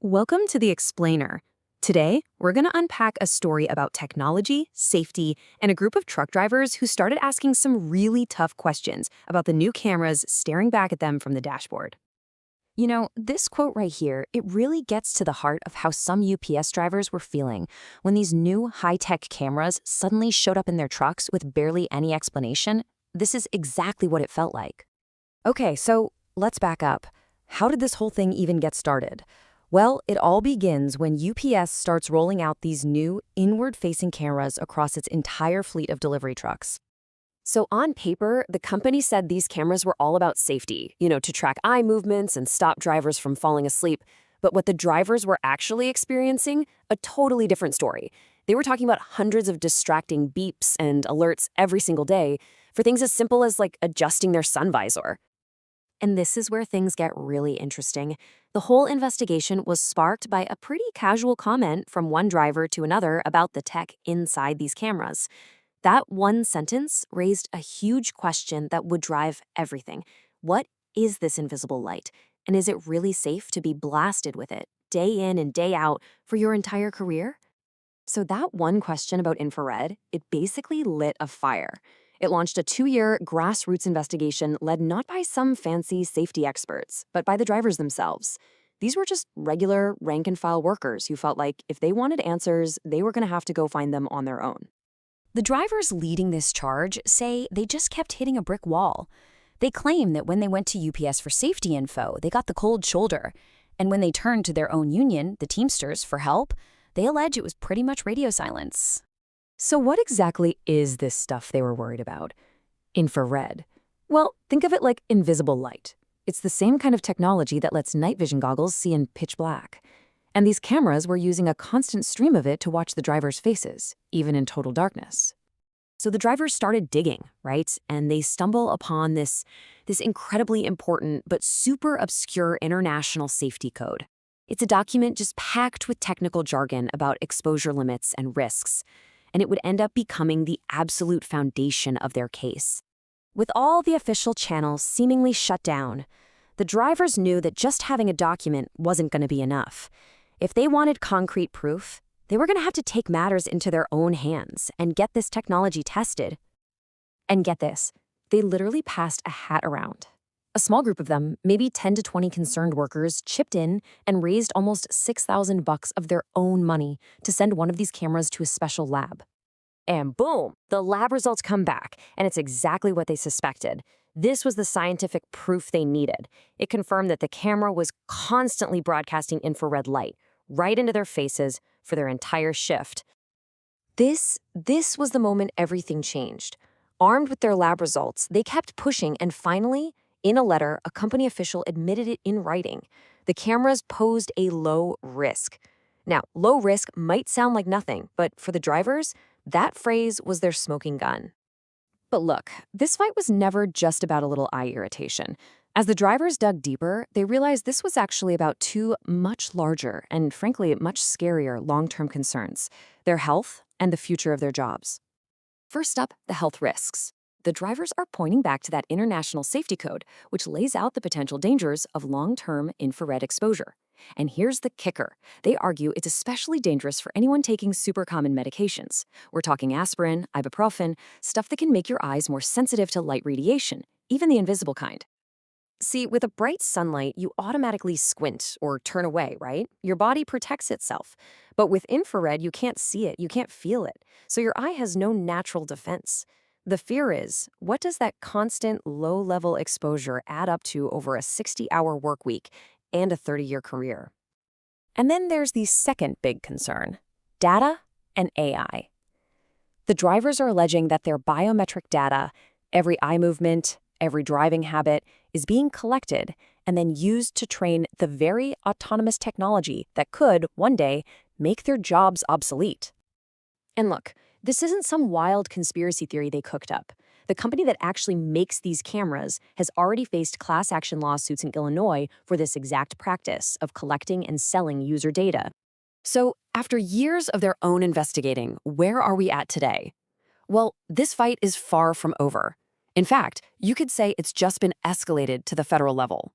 Welcome to The Explainer. Today, we're going to unpack a story about technology, safety, and a group of truck drivers who started asking some really tough questions about the new cameras staring back at them from the dashboard. This quote right here, it really gets to the heart of how some UPS drivers were feeling when these new high-tech cameras suddenly showed up in their trucks with barely any explanation. This is exactly what it felt like. Okay, so let's back up. How did this whole thing even get started? Well, it all begins when UPS starts rolling out these new inward-facing cameras across its entire fleet of delivery trucks. So on paper, the company said these cameras were all about safety, to track eye movements and stop drivers from falling asleep. But what the drivers were actually experiencing, a totally different story. They were talking about hundreds of distracting beeps and alerts every single day for things as simple as adjusting their sun visor. And this is where things get really interesting. The whole investigation was sparked by a pretty casual comment from one driver to another about the tech inside these cameras. That one sentence raised a huge question that would drive everything. What is this invisible light? And is it really safe to be blasted with it, day in and day out, for your entire career? So that one question about infrared, it basically lit a fire. It launched a 2-year grassroots investigation led not by some fancy safety experts, but by the drivers themselves. These were just regular rank-and-file workers who felt like if they wanted answers, they were going to have to go find them on their own. The drivers leading this charge say they just kept hitting a brick wall. They claim that when they went to UPS for safety info, they got the cold shoulder. And when they turned to their own union, the Teamsters, for help, they allege it was pretty much radio silence. So what exactly is this stuff they were worried about? Infrared. Well, think of it like invisible light. It's the same kind of technology that lets night vision goggles see in pitch black. And these cameras were using a constant stream of it to watch the drivers' faces, even in total darkness. So the drivers started digging, right? And they stumble upon this incredibly important but super obscure international safety code. It's a document just packed with technical jargon about exposure limits and risks, and it would end up becoming the absolute foundation of their case. With all the official channels seemingly shut down, the drivers knew that just having a document wasn't going to be enough. If they wanted concrete proof, they were going to have to take matters into their own hands and get this technology tested. And get this, they literally passed a hat around. A small group of them, maybe 10 to 20 concerned workers, chipped in and raised almost $6,000 of their own money to send one of these cameras to a special lab. And boom, the lab results come back, and it's exactly what they suspected. This was the scientific proof they needed. It confirmed that the camera was constantly broadcasting infrared light right into their faces for their entire shift. This was the moment everything changed. Armed with their lab results, they kept pushing, and finally, in a letter, a company official admitted it in writing. The cameras posed a low risk. Now, low risk might sound like nothing, but for the drivers, that phrase was their smoking gun. But look, this fight was never just about a little eye irritation. As the drivers dug deeper, they realized this was actually about two much larger and, frankly, much scarier long-term concerns: their health and the future of their jobs. First up, the health risks. The drivers are pointing back to that international safety code, which lays out the potential dangers of long-term infrared exposure. And here's the kicker. They argue it's especially dangerous for anyone taking super common medications. We're talking aspirin, ibuprofen, stuff that can make your eyes more sensitive to light radiation, even the invisible kind. See, with a bright sunlight, you automatically squint or turn away, right? Your body protects itself. But with infrared, you can't see it, you can't feel it. So your eye has no natural defense. The fear is, what does that constant low-level exposure add up to over a 60-hour work week and a 30-year career? And then there's the second big concern: data and AI. The drivers are alleging that their biometric data, every eye movement, every driving habit, is being collected and then used to train the very autonomous technology that could, one day, make their jobs obsolete. And look, this isn't some wild conspiracy theory they cooked up. The company that actually makes these cameras has already faced class action lawsuits in Illinois for this exact practice of collecting and selling user data. So, after years of their own investigating, where are we at today? Well, this fight is far from over. In fact, you could say it's just been escalated to the federal level.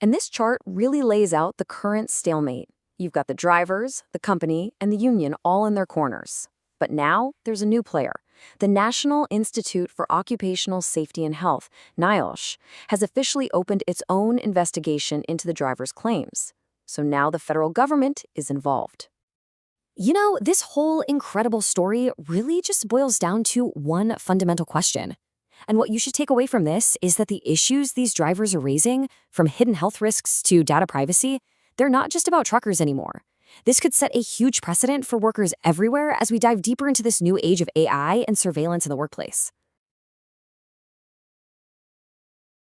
And this chart really lays out the current stalemate. You've got the drivers, the company, and the union all in their corners. But now there's a new player. The National Institute for Occupational Safety and Health, NIOSH, has officially opened its own investigation into the drivers' claims. So now the federal government is involved. You know, this whole incredible story really just boils down to one fundamental question. And what you should take away from this is that the issues these drivers are raising, from hidden health risks to data privacy, they're not just about truckers anymore. This could set a huge precedent for workers everywhere as we dive deeper into this new age of AI and surveillance in the workplace.